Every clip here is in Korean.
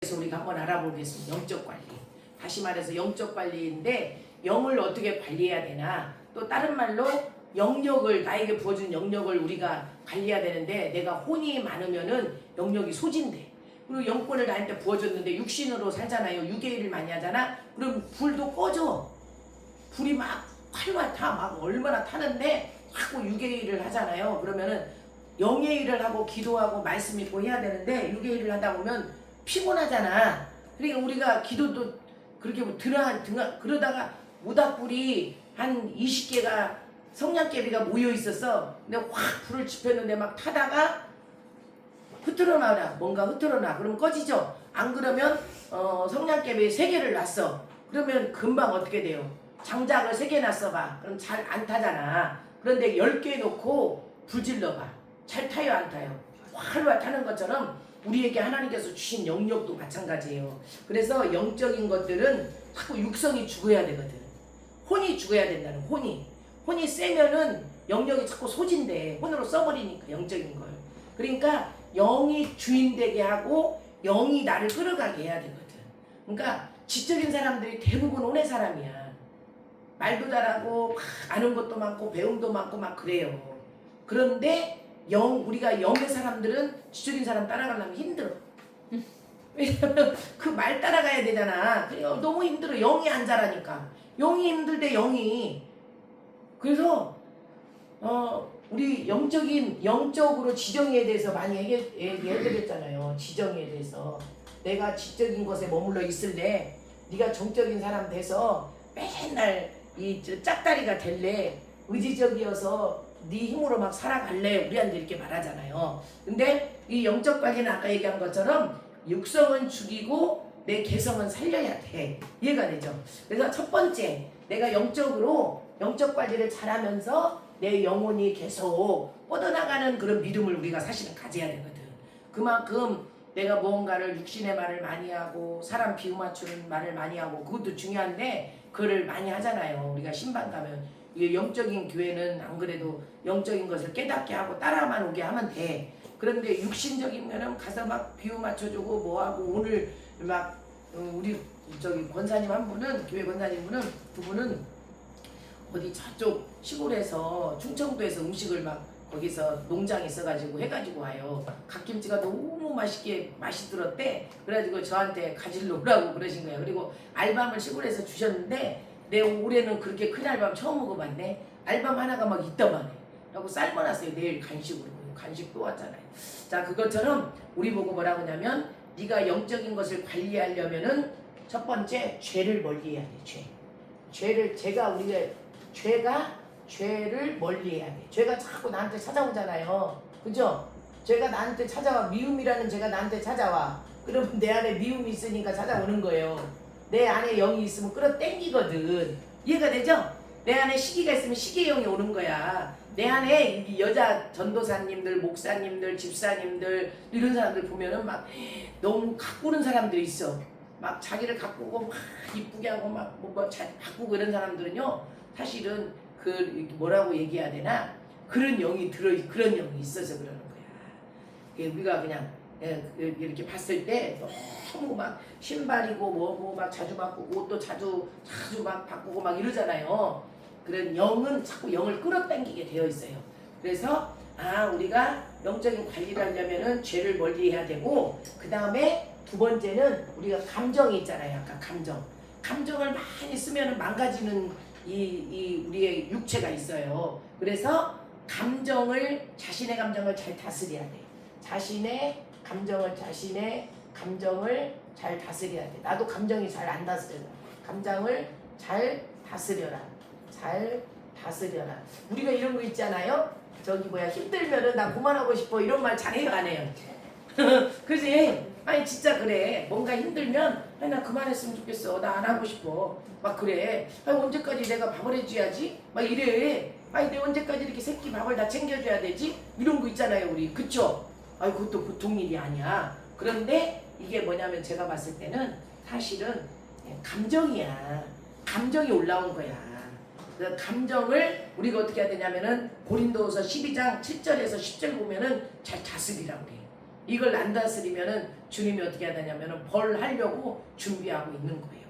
그래서 우리가 한번 알아보겠습니다. 영적 관리. 다시 말해서 영적 관리인데 영을 어떻게 관리해야 되나, 또 다른 말로 영역을, 나에게 부어준 영역을 우리가 관리해야 되는데, 내가 혼이 많으면은 영역이 소진돼. 그리고 영권을 나한테 부어줬는데 육신으로 살잖아요. 유괴일을 많이 하잖아. 그럼 불도 꺼져. 불이 막 활활 타, 막 얼마나 타는데 자꾸 유괴일을 하잖아요. 그러면은 영의 일을 하고 기도하고 말씀 읽고 해야 되는데 유괴일을 하다 보면 피곤하잖아. 그러니까 우리가 기도도 그렇게 뭐 그러다가 모닥불이 한 20개가 성냥개비가 모여 있었어. 근데 확 불을 지폈는데 막 타다가 흐트러나라, 뭔가 흐트러나. 그럼 꺼지죠. 안 그러면 성냥개비 3개를 놨어. 그러면 금방 어떻게 돼요? 장작을 3개 놨어봐. 그럼 잘 안 타잖아. 그런데 10개 놓고 불 질러봐. 잘 타요, 안 타요? 활활 타는 것처럼 우리에게 하나님께서 주신 영역도 마찬가지예요. 그래서 영적인 것들은 자꾸 육성이 죽어야 되거든. 혼이 죽어야 된다는, 혼이 세면은 영역이 자꾸 소진돼. 혼으로 써버리니까, 영적인 걸. 그러니까 영이 주인되게 하고 영이 나를 끌어가게 해야 되거든. 그러니까 지적인 사람들이 대부분 혼의 사람이야. 말도 잘하고 막 아는 것도 많고 배움도 많고 막 그래요. 그런데 우리가 영의 사람들은 지적인 사람 따라가려면 힘들어. 왜냐면 그 말 따라가야 되잖아. 그러니까 너무 힘들어. 영이 안 자라니까. 영이 힘들대, 영이. 그래서 우리 영적으로 지정에 대해서 많이 얘기해드렸잖아요. 지정에 대해서. 내가 지적인 것에 머물러 있을래? 네가 정적인 사람 돼서 맨날 이 짝다리가 될래? 의지적이어서 네 힘으로 막 살아갈래? 우리한테 이렇게 말하잖아요. 근데 이 영적 관리는 아까 얘기한 것처럼 육성은 죽이고 내 개성은 살려야 돼. 이해가 되죠? 그래서 첫 번째, 내가 영적 관리를 잘하면서 내 영혼이 계속 뻗어나가는 그런 믿음을 우리가 사실은 가져야 되거든. 그만큼 내가 무언가를 육신의 말을 많이 하고 사람 비유 맞추는 말을 많이 하고 그것도 중요한데 그거를 많이 하잖아요. 우리가 신방 가면 이 영적인 교회는 안 그래도 영적인 것을 깨닫게 하고 따라만 오게 하면 돼. 그런데 육신적인 면은 가서 막 비유 맞춰주고 뭐하고 오늘 막 우리 권사님 한 분은, 교회 권사님 분은, 두 분은 어디 저쪽 시골에서 충청도에서 음식을 막 거기서 농장이 있어가지고 해가지고 와요. 갓김치가 너무 맛이 들었대. 그래가지고 저한테 가지러 오라고 그러신 거예요. 그리고 알밤을 시골에서 주셨는데 내 올해는 그렇게 큰 알밤 처음 먹어봤네. 알밤 하나가 막 있더만 해. 라고 삶아놨어요. 내일 간식으로. 간식 또 왔잖아요. 자, 그것처럼 우리 보고 뭐라고 하냐면 네가 영적인 것을 관리하려면은 첫 번째 죄를 멀리해야 돼. 죄를 멀리해야 돼. 죄가 자꾸 나한테 찾아오잖아요. 그죠? 죄가 나한테 찾아와. 미움이라는 죄가 나한테 찾아와. 그러면 내 안에 미움이 있으니까 찾아오는 거예요. 내 안에 영이 있으면 끌어당기거든. 이해가 되죠? 내 안에 시기가 있으면 시기의 영이 오는 거야. 내 안에 여자 전도사님들, 목사님들, 집사님들 이런 사람들 보면은 막 너무 가꾸는 사람들이 있어. 막 자기를 가꾸고 막 이쁘게 하고 막 잘 가꾸고 이런 사람들은요, 사실은 그 뭐라고 얘기해야 되나, 그런 영이 그런 영이 있어서 그러는 거야. 우리가 그냥 이렇게 봤을 때 너무 막 신발이고 뭐고 막 자주 바꾸고 옷도 자주 막 바꾸고 막 이러잖아요. 그런 영은 자꾸 영을 끌어당기게 되어 있어요. 그래서 우리가 영적인 관리를 하려면은 죄를 멀리해야 되고, 그 다음에 두 번째는 우리가 감정이 있잖아요. 아까 감정을 많이 쓰면은 망가지는 이 우리의 육체가 있어요. 그래서 자신의 감정을 잘 다스려야 돼. 자신의 감정을 잘 다스려야 돼. 나도 감정이 잘 안 다스려요. 감정을 잘 다스려라. 우리가 이런 거 있잖아요. 힘들면은 나 그만하고 싶어. 이런 말 잘해요, 안 해요? 그지? 아니 진짜 그래. 뭔가 힘들면 나 그만했으면 좋겠어. 나 안 하고 싶어. 막 그래. 언제까지 내가 밥을 해줘야지? 막 이래. 내가 언제까지 이렇게 새끼 밥을 다 챙겨줘야 되지? 이런 거 있잖아요, 우리. 그쵸? 그것도 보통 일이 아니야. 그런데 이게 뭐냐면 제가 봤을 때는 사실은 감정이야. 감정이 올라온 거야. 그 감정을 우리가 어떻게 해야 되냐면은 고린도후서 12장 7절에서 10절 보면은 잘 다스리라고 그래. 이걸 안 다스리면은 주님이 어떻게 하냐면은 벌하려고 준비하고 있는 거예요.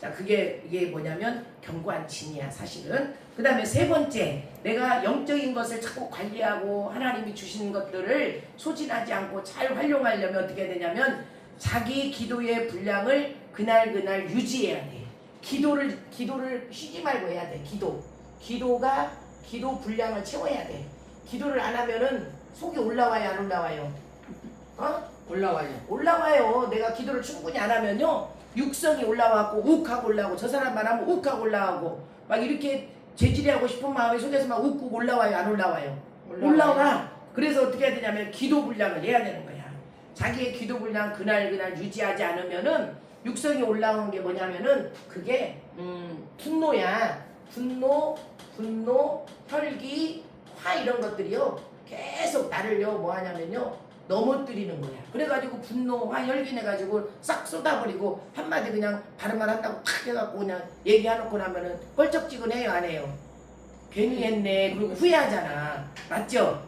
자, 이게 뭐냐면 견고한 진이야, 사실은. 그 다음에 세 번째, 내가 영적인 것을 자꾸 관리하고 하나님이 주시는 것들을 소진하지 않고 잘 활용하려면 어떻게 해야 되냐면 자기 기도의 분량을 그날 유지해야 돼. 기도를 쉬지 말고 해야 돼. 기도 분량을 채워야 돼. 기도를 안 하면은 속이 올라와요, 안 올라와요? 올라와요. 내가 기도를 충분히 안 하면요, 육성이 올라와갖고 욱하고 올라오고, 저 사람만 하면 욱하고 올라오고, 막 이렇게 재질하고 싶은 마음이 속에서 막 욱욱 올라와요, 안 올라와요? 올라와. 그래서 어떻게 해야 되냐면 기도 분량을 해야 되는 거야. 자기의 기도 분량 그날 유지하지 않으면은 육성이 올라오는 게 뭐냐면은 그게 분노야. 분노, 혈기, 화 이런 것들이요 계속 나를요 뭐 하냐면요 넘어뜨리는 거야. 그래가지고 분노, 화, 혈기 내가지고 싹 쏟아버리고 한마디 그냥 바른말 한다고 탁 해갖고 그냥 얘기해놓고 나면은 껄쩍지근해요, 안 해요? 괜히 했네. 그리고 후회하잖아. 맞죠?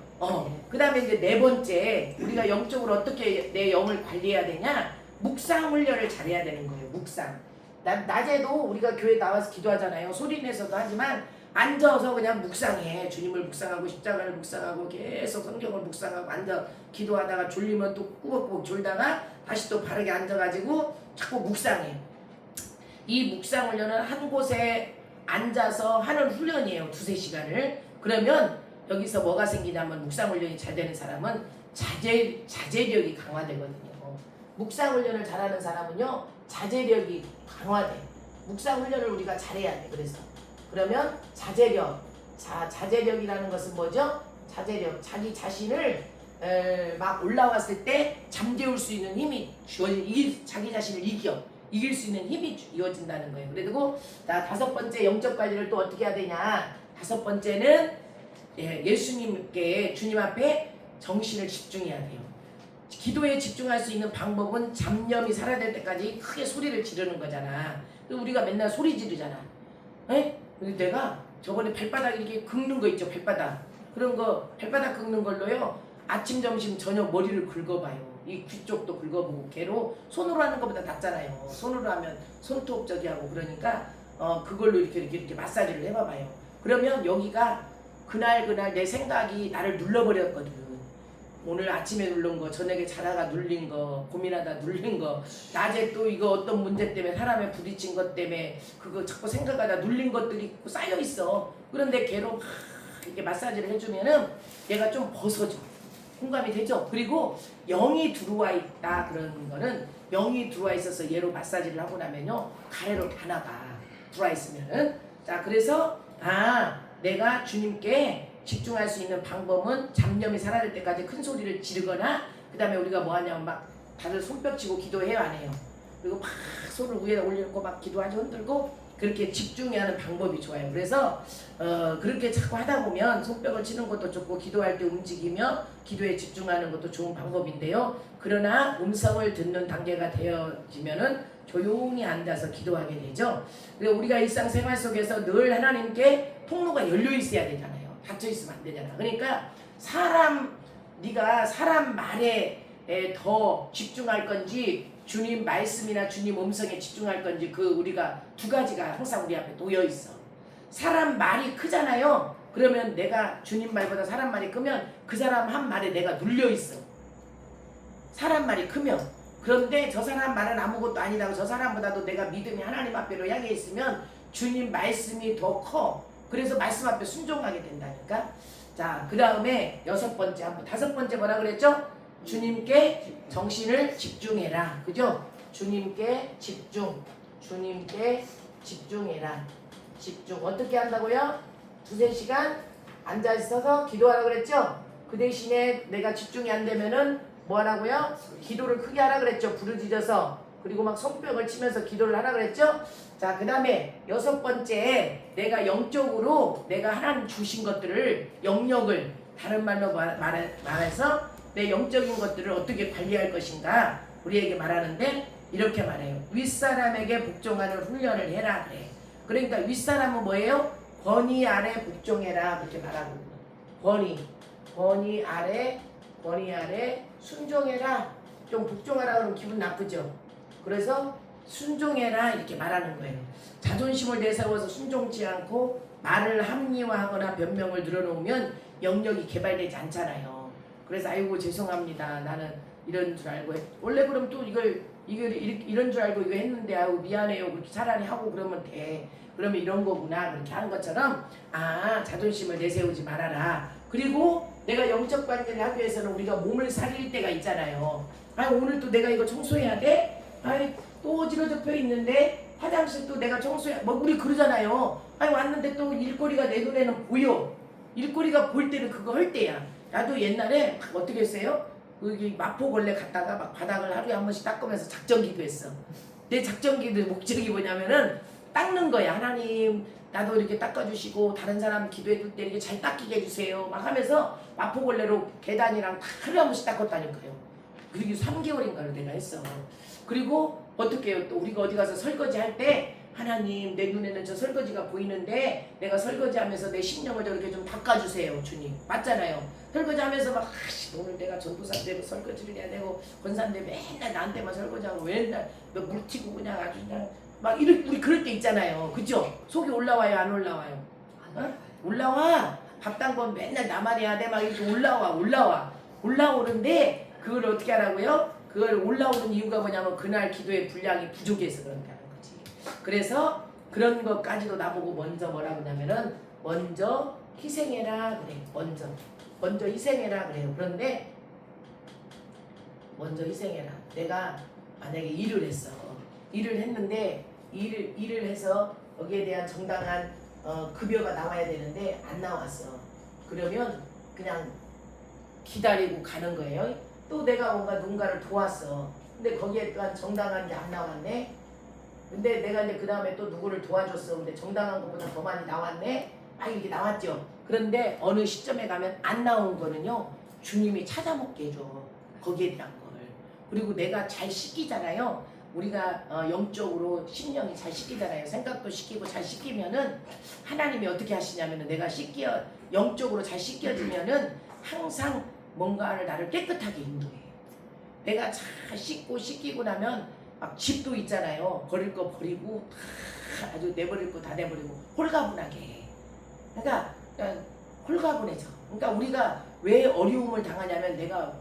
그 다음에 이제 네 번째, 우리가 영적으로 어떻게 내 영을 관리해야 되냐? 묵상 훈련을 잘해야 되는 거예요. 묵상. 낮에도 우리가 교회 나와서 기도하잖아요. 소리 내서도 하지만 앉아서 그냥 묵상해. 주님을 묵상하고 십자가를 묵상하고 계속 성경을 묵상하고 앉아 기도하다가 졸리면 또 꾸벅꾸벅 졸다가 다시 또 바르게 앉아가지고 자꾸 묵상해. 이 묵상 훈련은 한 곳에 앉아서 하는 훈련이에요. 2-3시간을. 그러면 여기서 뭐가 생기냐면 묵상 훈련이 잘 되는 사람은 자제력이 강화되거든요. 묵상 훈련을 잘하는 사람은요 자제력이 강화돼. 묵상 훈련을 우리가 잘해야 돼. 그러면 자제력이라는 것은 뭐죠? 자제력, 자기 자신을 막 올라왔을 때 잠재울 수 있는 힘이 자기 자신을 이길 수 있는 힘이 이어진다는 거예요. 그리고 5번째 영적 관리를 또 어떻게 해야 되냐? 5번째는 예수님께, 주님 앞에 정신을 집중해야 돼요. 기도에 집중할 수 있는 방법은 잡념이 사라질 때까지 크게 소리를 지르는 거잖아. 우리가 맨날 소리 지르잖아. 근데 내가 저번에 발바닥 이렇게 긁는 거 있죠, 발바닥. 그런 거 발바닥 긁는 걸로요 아침, 점심, 저녁 머리를 긁어봐요. 이 귀 쪽도 긁어보고. 걔로 손으로 하는 것보다 낫잖아요. 손으로 하면 손톱 저기 하고 그러니까 그걸로 이렇게 마사지를 해봐봐요. 그러면 여기가 그날 내 생각이 나를 눌러버렸거든. 오늘 아침에 누른 거, 저녁에 자다가 눌린 거, 고민하다 눌린 거, 낮에 또 이거 어떤 문제 때문에 사람에 부딪힌 것 때문에 그거 자꾸 생각하다 눌린 것들이 쌓여 있어. 그런데 걔로 막 이렇게 마사지를 해주면은 얘가 좀 벗어져. 공감이 되죠? 그리고 영이 들어와 있다 그런 거는, 영이 들어와 있어서 얘로 마사지를 하고 나면요 가래로 다 나가. 들어와 있으면은. 자, 그래서 내가 주님께 집중할 수 있는 방법은 잡념이 사라질 때까지 큰 소리를 지르거나, 그 다음에 우리가 뭐 하냐면 막 다들 손뼉 치고 기도해요, 안 해요? 그리고 막 손을 위에 올려놓고 막 기도하지, 흔들고 그렇게 집중해야 하는 방법이 좋아요. 그래서 그렇게 자꾸 하다 보면 손뼉을 치는 것도 좋고 기도할 때 움직이며 기도에 집중하는 것도 좋은 방법인데요. 그러나 음성을 듣는 단계가 되어지면은 조용히 앉아서 기도하게 되죠. 그리고 우리가 일상생활 속에서 늘 하나님께 통로가 열려 있어야 되잖아요. 닫혀 있으면 안 되잖아. 그러니까 네가 사람 말에 더 집중할 건지 주님 말씀이나 주님 음성에 집중할 건지, 우리가 두 가지가 항상 우리 앞에 놓여 있어. 사람 말이 크잖아요. 그러면 내가 주님 말보다 사람 말이 크면 그 사람 한 말에 내가 눌려 있어. 사람 말이 크면. 그런데 저 사람 말은 아무것도 아니라고, 저 사람보다도 내가 믿음이 하나님 앞으로 향해 있으면 주님 말씀이 더 커. 그래서 말씀 앞에 순종하게 된다니까. 자, 그 다음에 6번째, 5번째 뭐라 그랬죠? 주님께 정신을 집중해라. 그죠? 주님께 집중해라. 집중. 어떻게 한다고요? 2-3시간 앉아있어서 기도하라 그랬죠? 그 대신에 내가 집중이 안 되면은 뭐 하라고요? 기도를 크게 하라 그랬죠? 부르짖어서. 그리고 막 손뼉을 치면서 기도를 하라 그랬죠? 자, 그 다음에 6번째, 내가 영적으로 내가 하나님 주신 것들을, 영역을, 다른 말로 말해서 내 영적인 것들을 어떻게 관리할 것인가 우리에게 말하는데, 이렇게 말해요. 윗사람에게 복종하는 훈련을 해라 그래. 그러니까 윗사람은 뭐예요? 권위 아래 복종해라 그렇게 말하고, 권위 아래 머리 아래 순종해라. 좀 복종하라 그러면 기분 나쁘죠. 그래서 순종해라 이렇게 말하는 거예요. 자존심을 내세워서 순종치 않고 말을 합리화하거나 변명을 늘어놓으면 영역이 개발되지 않잖아요. 그래서 아이고 죄송합니다. 나는 이런 줄 알고 원래 그럼 또 이걸 이런 줄 알고 이거 했는데 아이고 미안해요. 그렇게 차라리 하고 그러면 돼. 그러면 이런 거구나. 그렇게 한 것처럼 자존심을 내세우지 말아라. 그리고 내가 영적 관계를 하기 위해서는 우리가 몸을 사릴 때가 있잖아요. 오늘 또 내가 이거 청소해야 돼? 또 어지러져 있는데 화장실 또 내가 청소해야 우리 그러잖아요. 왔는데 또 일거리가 내 눈에는 보여. 일거리가 보일 때는 그거 할 때야. 나도 옛날에 어떻게 했어요? 여기 마포걸레 갔다가 막 바닥을 하루에 한 번씩 닦으면서 작정기도 했어. 내 작정기도 목적이 뭐냐면은 닦는 거야. 하나님 나도 이렇게 닦아주시고 다른 사람 기도해줄 때 이렇게 잘 닦이게 해주세요. 막 하면서 마포걸레로 계단이랑 다 하루에 한 번씩 닦았다니까요. 그리고 3개월인가를 내가 했어. 그리고 어떻게 해요? 또 우리가 어디 가서 설거지 할 때 하나님 내 눈에는 저 설거지가 보이는데 내가 설거지하면서 내 심령을 저렇게 좀 닦아주세요 주님. 맞잖아요. 설거지하면서 막 오늘 내가 전도사인데 설거지를 해야 되고 권사인데 맨날 나한테만 설거지하고 맨날 물 튀고 그냥 아주 그냥 막 우리 그럴 때 있잖아요. 그죠? 속이 올라와요 안 올라와요? 올라와. 밥 당번 맨날 나만 해야 돼. 막 이렇게 올라오는데 그걸 어떻게 하라고요? 그걸 올라오는 이유가 뭐냐면 그날 기도의 분량이 부족해서 그런다는 거지. 그래서 그런 것까지도 나보고 먼저 뭐라고 하냐면은 먼저 희생해라 그래. 먼저 희생해라 그래요. 그런데 먼저 희생해라. 내가 만약에 일을 했어. 일을 했는데 일을 해서 여기에 대한 정당한 급여가 나와야 되는데 안 나왔어. 그러면 그냥 기다리고 가는 거예요. 또 내가 뭔가 누군가를 도왔어. 근데 거기에 또한 정당한 게 안 나왔네. 근데 내가 이제 그 다음에 또 누구를 도와줬어. 근데 정당한 것보다 더 많이 나왔네. 이게 나왔죠. 그런데 어느 시점에 가면 안 나온 거는요. 주님이 찾아먹게 해줘. 거기에 대한 걸. 그리고 내가 잘 시키잖아요. 우리가 영적으로 심령이 잘 시키잖아요. 생각도 시키고 잘 시키면은 하나님이 어떻게 하시냐면은 내가 영적으로 잘 시켜지면은 항상 뭔가를 나를 깨끗하게 인도해요. 내가 잘 시키고 나면 막 집도 있잖아요. 버릴 거 버리고 다 아주 내버릴 거 다 내버리고 홀가분하게 해. 그러니까 홀가분해져. 그러니까 우리가 왜 어려움을 당하냐면 내가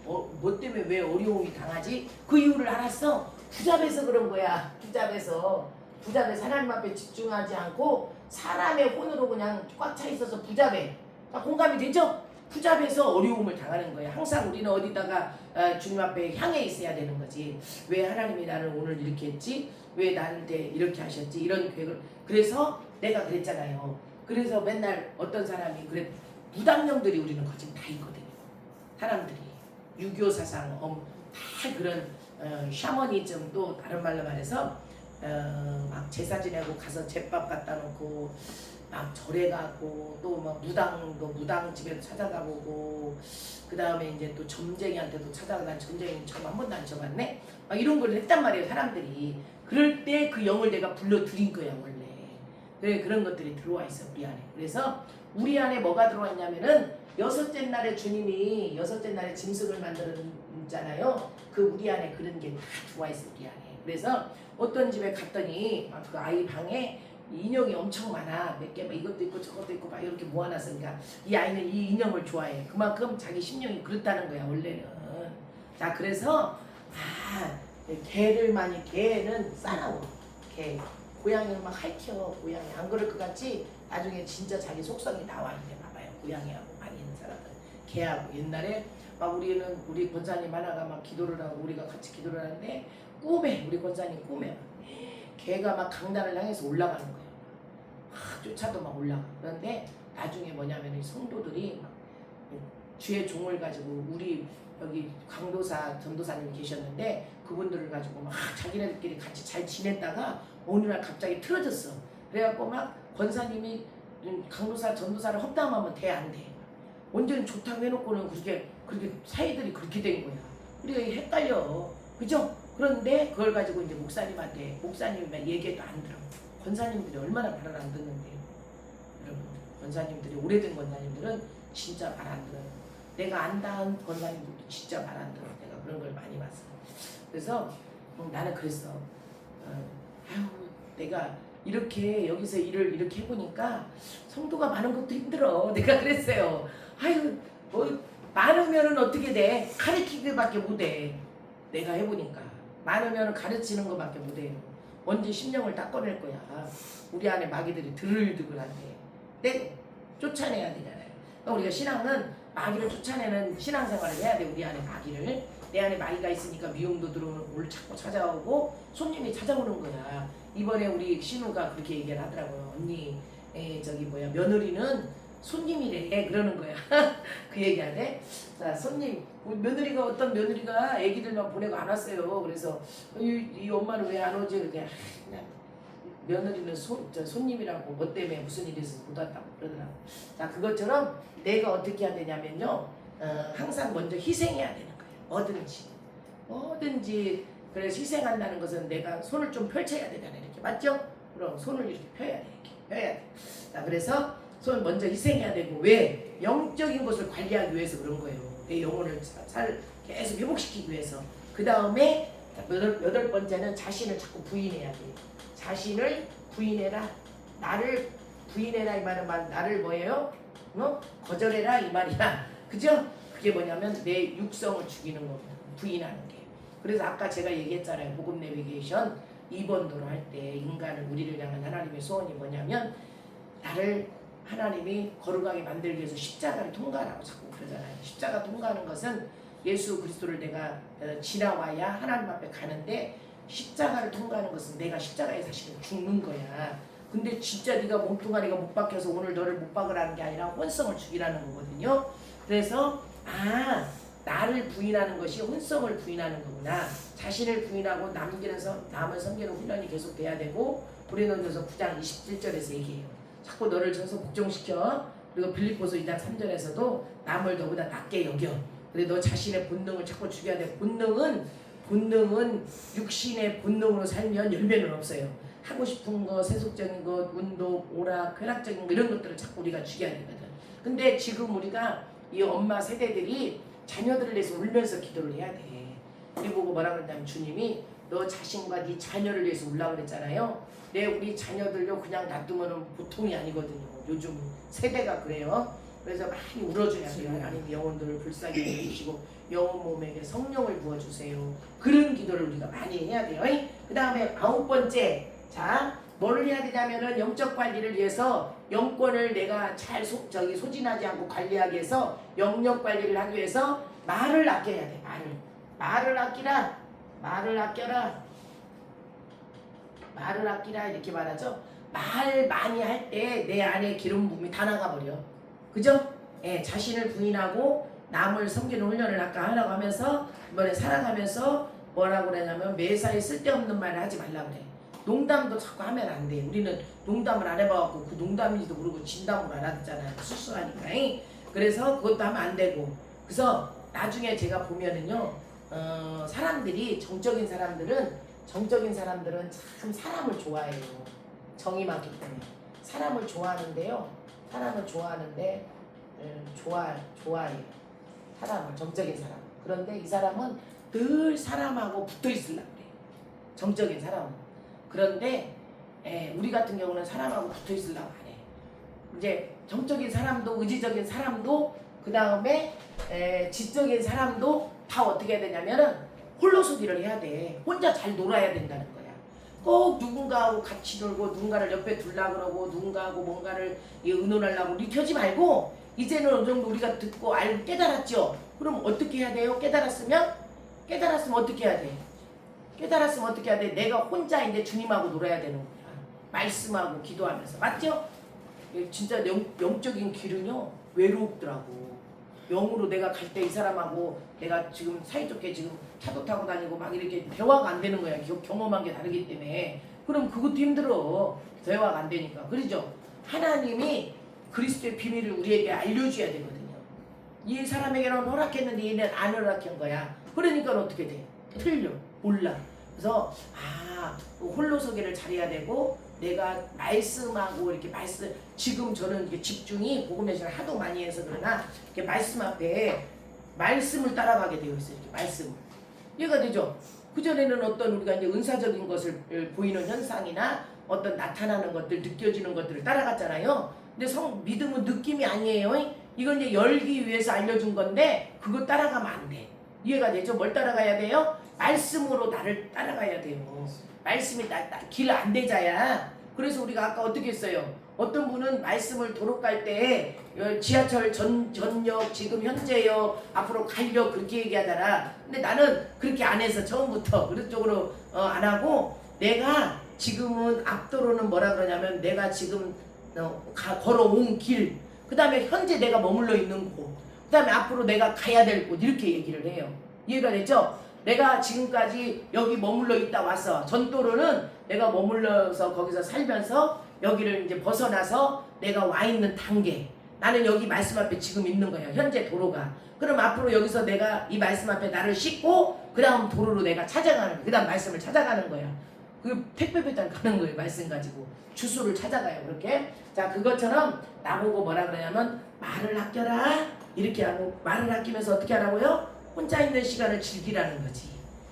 뭐 때문에 왜 어려움이 당하지? 그 이유를 알았어. 부잡해서 그런 거야. 부잡해서 하나님 앞에 집중하지 않고 사람의 혼으로 그냥 꽉 차 있어서 부잡해. 공감이 되죠? 부잡해서 어려움을 당하는 거예요. 항상 우리는 어디다가 주님 앞에 향해 있어야 되는 거지. 왜 하나님이 나를 오늘 이렇게 했지? 왜 나한테 이렇게 하셨지? 이런 계획을. 그래서 내가 그랬잖아요. 그래서 맨날 어떤 사람이 그래 무당령들이 우리는 거짓 다 있거든요. 사람들이 유교 사상 다 그런 샤머니즘도 다른 말로 말해서 막 제사 지내고 가서 제밥 갖다 놓고 막 절에 가고 또 막 무당 집에도 찾아가 보고 그 다음에 이제 또 점쟁이한테도 찾아가. 난 점쟁이 처음 한 번도 안 쳐봤네. 막 이런 걸 했단 말이에요 사람들이. 그럴 때 그 영을 내가 불러들인 거야 원래. 그래 그런 것들이 들어와 있어 우리 안에. 그래서 우리 안에 뭐가 들어와 있냐면은 여섯째 날에 주님이 여섯째 날에 짐승을 만들었잖아요. 그 우리 안에 그런 게 다 들어와 있어 우리 안에. 그래서 어떤 집에 갔더니 막 그 아이 방에 인형이 엄청 많아. 몇 개 막 이것도 있고 저것도 있고 막 이렇게 모아놨으니까 이 아이는 이 인형을 좋아해. 그만큼 자기 심령이 그렇다는 거야 원래는. 자 그래서 개는 싸나워. 개 고양이는 막 핥혀. 고양이 안 그럴 것 같지? 나중에 진짜 자기 속성이 나와 이제 봐봐요. 고양이하고 많이 있는 사람들. 개하고 옛날에 막 우리 권사님 하나가 막 기도를 하고 우리가 같이 기도를 하는데 우리 권사님 꿈에 개가 막 강단을 향해서 올라가는 거예요. 쫓아도 막 올라가. 그런데 나중에 뭐냐면 성도들이 막 주의 종을 가지고 우리 여기 강도사 전도사님 계셨는데 그분들을 가지고 막 자기네들끼리 같이 잘 지냈다가 어느 날 갑자기 틀어졌어. 그래갖고 막 권사님이 강도사 전도사를 헛담하면 돼 안 돼. 완전히 좋다고 해놓고는 그렇게 사이들이 그렇게 된 거야. 우리가 헷갈려. 그죠? 그런데 그걸 가지고 이제 목사님이 얘기해도 안 들어. 권사님들이 얼마나 말을 안 듣는데요. 여러분 권사님들이 오래된 권사님들은 진짜 말 안 들어요. 내가 안다한 권사님들도 진짜 말 안 들어. 내가 그런 걸 많이 봤어. 그래서 나는 그랬어. 아유, 내가 이렇게 여기서 일을 이렇게 해보니까 성도가 많은 것도 힘들어. 내가 그랬어요. 아유, 뭐 많으면은 어떻게 돼? 가르치기밖에 못해. 내가 해보니까 많으면은 가르치는 것밖에 못해요. 언제 심령을 다 꺼낼 거야. 우리 안에 마귀들이 드글드글한데 때 쫓아내야 되잖아요. 그러니까 우리가 신앙은 마귀를 쫓아내는 신앙생활을 해야 돼. 우리 안에 마귀를. 내 안에 마귀가 있으니까 미움도 들어오고 자꾸 찾아오고 손님이 찾아오는 거야. 이번에 우리 신우가 그렇게 얘기를 하더라고요. 언니 며느리는 손님이래 그러는 거야. 그 얘기하네. 자, 손님 며느리가 어떤 며느리가 애기들만 보내고 안 왔어요. 그래서 이 엄마는 왜 안 오지? 그냥 며느리는 손님이라고 뭐 때문에 무슨 일이 있어서 못 왔다고 그러더라고. 자, 그것처럼 내가 어떻게 해야 되냐면요. 항상 먼저 희생해야 되는 거예요. 뭐든지 그래서 희생한다는 것은 내가 손을 좀 펼쳐야 되잖아요. 이렇게 맞죠? 그럼 손을 이렇게 펴야 돼. 이렇게 펴야 돼. 자, 그래서 손을 먼저 희생해야 되고 왜? 영적인 것을 관리하기 위해서 그런 거예요. 내 영혼을 계속 회복시키기 위해서. 그 다음에 여덟 번째는 자신을 자꾸 부인해야 돼. 자신을 부인해라. 나를 부인해라 이 말은 나를 뭐예요? 거절해라 이 말이야. 그죠? 그게 뭐냐면 내 육성을 죽이는 겁니다. 부인하는 게. 그래서 아까 제가 얘기했잖아요. 복음 내비게이션 2번도로 할 때 인간을 우리를 향한 하나님의 소원이 뭐냐면 나를 하나님이 거룩하게 만들기 위해서 십자가를 통과하라고 자꾸 그러잖아요. 십자가 통과하는 것은 예수 그리스도를 내가 지나와야 하나님 앞에 가는데 십자가를 통과하는 것은 내가 십자가에 사실은 죽는 거야. 근데 진짜 네가 몸뚱아리가 못 박혀서 오늘 너를 못 박으라는 게 아니라 혼성을 죽이라는 거거든요. 그래서 나를 부인하는 것이 혼성을 부인하는 거구나. 자신을 부인하고 남을 섬기는 훈련이 계속 돼야 되고 고린도전서 9장 27절에서 얘기해요. 자꾸 너를 쳐서 복종시켜. 그리고 빌립보서 2장 3절에서도 남을 너보다 낮게 여겨. 그래 너 자신의 본능을 자꾸 죽여야 돼. 본능은 육신의 본능으로 살면 열매는 없어요. 하고 싶은 거, 세속적인 것, 운동, 오락, 쾌락적인 거 이런 것들을 자꾸 우리가 죽여야 되거든. 근데 지금 우리가 이 엄마 세대들이 자녀들을 위해서 울면서 기도를 해야 돼. 우리 보고 뭐라 그랬냐면 주님이 너 자신과 네 자녀를 위해서 울라 그랬잖아요. 우리 자녀들요 그냥 놔두면 보통이 아니거든요. 요즘 세대가 그래요. 그래서 많이 울어줘야 돼요. 하나님 영혼들을 불쌍히 해주시고 영혼 몸에게 성령을 부어주세요. 그런 기도를 우리가 많이 해야 돼요. 그 다음에 9번째, 자 뭐를 해야 되냐면은 영적 관리를 위해서 영권을 내가 잘 소진하지 않고 관리하기 위해서 영역 관리를 하기 위해서 말을 아껴야 돼. 말을 아끼라. 말을 아끼라 이렇게 말하죠. 말 많이 할 때 내 안에 기름 부음이 다 나가버려. 그죠? 예, 자신을 부인하고 남을 섬기는 훈련을 아까 하라고 하면서 이번에 살아가면서 뭐라고 그러냐면 매사에 쓸데없는 말을 하지 말라 그래. 농담도 자꾸 하면 안 돼. 우리는 농담을 안 해봐갖고 그 농담인지도 모르고 진담으로 알아듣잖아요. 수수하니까. 그래서 그것도 하면 안 되고. 그래서 나중에 제가 보면은요, 사람들이 정적인 사람들은 참 사람을 좋아해요. 정이 많기 때문에 사람을 좋아하는데요. 좋아해요. 사람을 정적인 사람. 그런데 이 사람은 늘 사람하고 붙어 있으려고 그래. 정적인 사람은. 그런데 우리 같은 경우는 사람하고 붙어 있으려고 안 해. 이제 정적인 사람도 의지적인 사람도 그 다음에 지적인 사람도 다 어떻게 해야 되냐면은 홀로서기를 해야 돼. 혼자 잘 놀아야 된다는 거야. 꼭 누군가하고 같이 놀고 누군가를 옆에 두려고 그러고 누군가하고 뭔가를 의논하려고 리켜지 말고 이제는 어느 정도 우리가 듣고 알고 깨달았죠. 그럼 어떻게 해야 돼요? 깨달았으면 어떻게 해야 돼? 깨달았으면 어떻게 해야 돼? 내가 혼자인데 주님하고 놀아야 되는 거야. 말씀하고 기도하면서. 맞죠? 진짜 영적인 길은요 외롭더라고. 영으로 내가 갈 때 이 사람하고 내가 지금 사이좋게 지금 차도 타고 다니고 막 이렇게 대화가 안 되는 거야. 경험한 게 다르기 때문에. 그럼 그것도 힘들어. 대화가 안 되니까. 그러죠? 하나님이 그리스도의 비밀을 우리에게 알려줘야 되거든요. 이 사람에게는 허락했는데 얘는 안 허락한 거야. 그러니까 어떻게 돼? 틀려. 몰라. 그래서 홀로서기를 잘해야 되고 내가 말씀하고 이렇게 말씀 지금 저는 이렇게 집중이 복음에서 하도 많이 해서 그러나 이렇게 말씀 앞에 말씀을 따라가게 되어 있어요. 이렇게 말씀을 이해가 되죠? 그 전에는 어떤 우리가 이제 은사적인 것을 보이는 현상이나 어떤 나타나는 것들 느껴지는 것들을 따라갔잖아요. 근데 믿음은 느낌이 아니에요. 이건 이제 열기 위해서 알려준 건데 그거 따라가면 안 돼. 이해가 되죠? 뭘 따라가야 돼요? 말씀으로 나를 따라가야 돼요. 말씀이 길 안 대자야. 그래서 우리가 아까 어떻게 했어요? 어떤 분은 말씀을 도로 갈 때 지하철 전역 지금 현재요 앞으로 갈려 그렇게 얘기하잖아. 근데 나는 그렇게 안 해서 처음부터 그런 쪽으로 안 하고 내가 지금은 앞도로는 뭐라 그러냐면 내가 지금 걸어온 길, 그 다음에 현재 내가 머물러 있는 곳, 그 다음에 앞으로 내가 가야 될 곳 이렇게 얘기를 해요. 이해가 됐죠? 내가 지금까지 여기 머물러 있다 와서 전도로는 내가 머물러서 거기서 살면서 여기를 이제 벗어나서 내가 와 있는 단계, 나는 여기 말씀 앞에 지금 있는 거예요. 현재 도로가. 그럼 앞으로 여기서 내가 이 말씀 앞에 나를 싣고 그 다음 도로로 내가 찾아가는 거야. 그 다음 말씀을 찾아가는 거야. 그 택배 배달 가는 거예요. 말씀 가지고 주소를 찾아가요. 그렇게. 자, 그것처럼 나보고 뭐라 그러냐면 말을 아껴라 이렇게 하고, 말을 아끼면서 어떻게 하라고요? 혼자 있는 시간을 즐기라는 거지.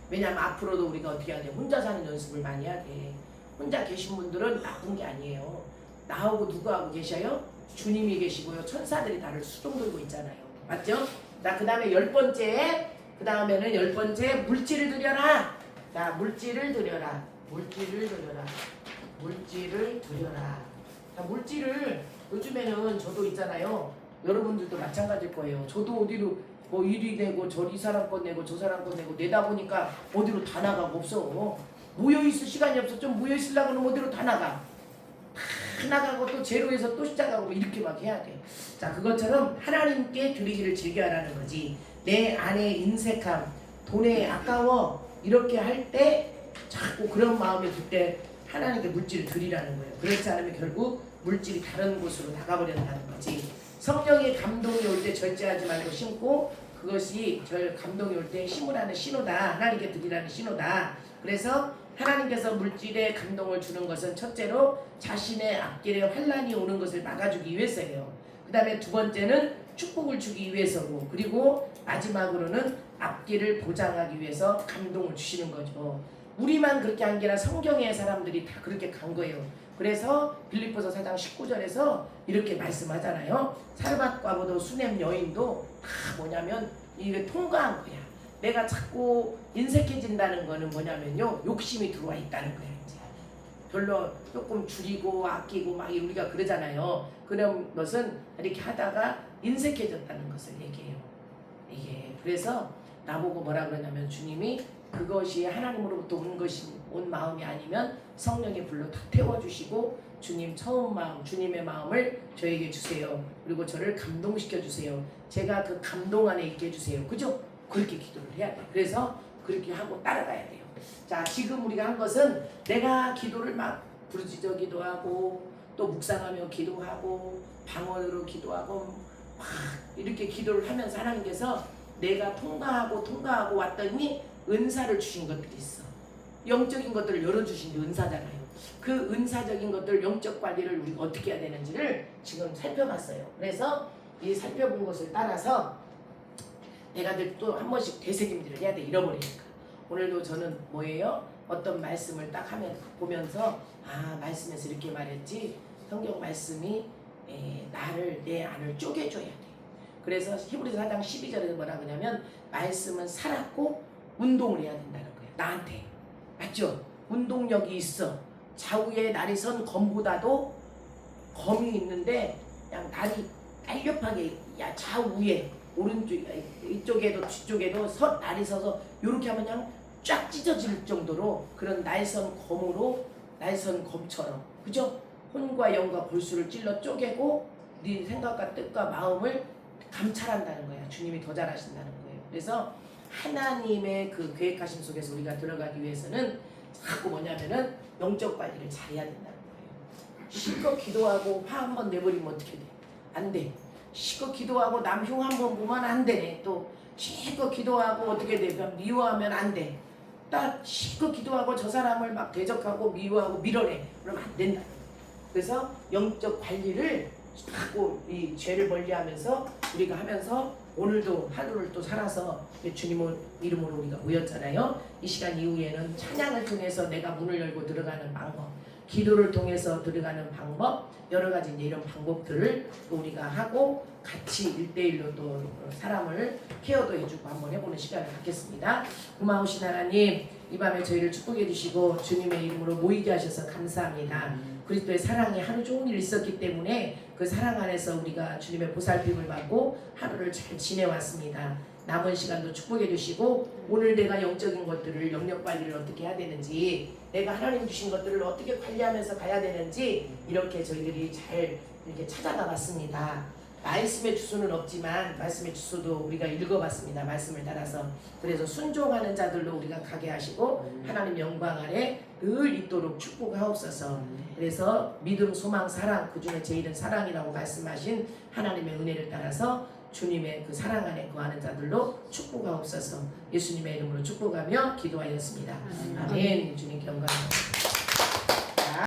왜냐하면 앞으로도 우리가 어떻게 하냐, 혼자 사는 연습을 많이 해야 돼. 혼자 계신 분들은 나쁜 게 아니에요. 나하고 누구하고 계셔요? 주님이 계시고요. 천사들이 나를 수종 들고 있잖아요. 맞죠? 자, 그 다음에 10번째, 그 다음에는 10번째 물질을 드려라. 자, 물질을 드려라. 물질을 드려라. 물질을 드려라. 자, 물질을 요즘에는 저도 있잖아요. 여러분들도 마찬가지일 거예요. 저도 어디로 뭐 이리 내고 저리 사람 건 내고 저 사람 건 내고 내다 보니까 어디로 다 나가고 없어. 모여있을 시간이 없어. 좀 모여있으려고 하면 어디로 다 나가. 다 나가고 또 제로에서 또 시작하고 이렇게 막 해야 돼. 자, 그것처럼 하나님께 드리기를 즐겨하라는 거지. 내 안에 인색함, 돈에 아까워 이렇게 할 때 자꾸 그런 마음이 들 때 하나님께 물질을 드리라는 거예요. 그렇지 않으면 결국 물질이 다른 곳으로 나가버린다는 거지. 성령의 감동이 올 때 절제하지 말고 심고, 그것이 감동이 올 때 심으라는 신호다. 하나님께 드리라는 신호다. 그래서 하나님께서 물질에 감동을 주는 것은 첫째로 자신의 앞길에 환난이 오는 것을 막아주기 위해서예요. 그 다음에 두 번째는 축복을 주기 위해서고, 그리고 마지막으로는 앞길을 보장하기 위해서 감동을 주시는 거죠. 우리만 그렇게 한 게 아니라 성경의 사람들이 다 그렇게 간 거예요. 그래서 빌립보서 4장 19절에서 이렇게 말씀하잖아요. 사르밧과보도 수넴 여인도 다 뭐냐면 이게 통과한 거야. 내가 자꾸 인색해진다는 거는 뭐냐면요, 욕심이 들어와 있다는 거야. 이제 별로 조금 줄이고 아끼고 막 우리가 그러잖아요. 그런 것은 이렇게 하다가 인색해졌다는 것을 얘기해요. 이게 그래서 나보고 뭐라 그러냐면 주님이 그것이 하나님으로부터 온 마음이 아니면 성령의 불로 다 태워주시고 주님 처음 마음, 주님의 마음을 저에게 주세요. 그리고 저를 감동시켜 주세요. 제가 그 감동 안에 있게 해주세요. 그죠? 그렇게 기도를 해야 돼요. 그래서 그렇게 하고 따라가야 돼요. 자, 지금 우리가 한 것은 내가 기도를 막 부르짖어 기도하고 또 묵상하며 기도하고 방언으로 기도하고 막 이렇게 기도를 하면서 하나님께서 내가 통과하고 왔더니 은사를 주신 것들이 있어. 영적인 것들을 열어주신 게 은사잖아요. 그 은사적인 것들, 영적 관리를 우리가 어떻게 해야 되는지를 지금 살펴봤어요. 그래서 이 살펴본 것을 따라서 내가 또 한 번씩 되새김질을 해야 돼. 잃어버리니까. 오늘도 저는 뭐예요? 어떤 말씀을 딱 보면서 말씀에서 이렇게 말했지. 성경 말씀이 나를, 내 안을 쪼개줘야 돼. 그래서 히브리서 4장 12절에서 뭐라 그러냐면 말씀은 살았고 운동을 해야 된다는 거예요. 나한테. 맞죠? 운동력이 있어. 좌우에 날이 선 검보다도 검이 있는데 그냥 날이 날렵하게 좌우에 오른쪽 이쪽에도 뒤쪽에도 날이 서서 이렇게 하면 그냥 쫙 찢어질 정도로 그런 날선 검으로, 날선 검처럼, 그죠? 혼과 영과 골수를 찔러 쪼개고 네 생각과 뜻과 마음을 감찰한다는 거야. 주님이 더 잘하신다는 거예요. 그래서 하나님의 그 계획하심 속에서 우리가 들어가기 위해서는 자꾸 뭐냐면은 영적 관리를 잘해야 된다는 거예요. 실컷 기도하고 화 한 번 내버리면 어떻게 돼? 안 돼. 실컷 기도하고 남 흉 한 번 보면 안 되네. 또 실컷 기도하고 어떻게 돼? 미워하면 안 돼. 딱 실컷 기도하고 저 사람을 막 대적하고 미워하고 밀어내. 그러면 안 된다. 그래서 영적 관리를 자꾸 이 죄를 멀리하면서 우리가 하면서 오늘도 하루를 또 살아서 주님 이름으로 우리가 모였잖아요. 이 시간 이후에는 찬양을 통해서 내가 문을 열고 들어가는 방법, 기도를 통해서 들어가는 방법, 여러 가지 이제 이런 방법들을 또 우리가 하고 같이 1대1로 또 사람을 케어도 해주고 한번 해보는 시간을 갖겠습니다. 고마우신 하나님, 이 밤에 저희를 축복해 주시고 주님의 이름으로 모이게 하셔서 감사합니다. 그리스도의 사랑이 하루 종일 있었기 때문에 그 사랑 안에서 우리가 주님의 보살핌을 받고 하루를 잘 지내왔습니다. 남은 시간도 축복해 주시고 오늘 내가 영적인 것들을 영역 관리를 어떻게 해야 되는지, 내가 하나님 주신 것들을 어떻게 관리하면서 가야 되는지 이렇게 저희들이 잘 이렇게 찾아가 봤습니다. 말씀의 주소는 없지만 말씀의 주소도 우리가 읽어봤습니다. 말씀을 따라서. 그래서 순종하는 자들로 우리가 가게 하시고 하나님 영광 아래 늘 있도록 축복하옵소서. 그래서 믿음, 소망, 사랑, 그중에 제일은 사랑이라고 말씀하신 하나님의 은혜를 따라서 주님의 그 사랑 안에 거하는 자들로 축복하옵소서. 예수님의 이름으로 축복하며 기도하였습니다. 아멘. 주님께 영광.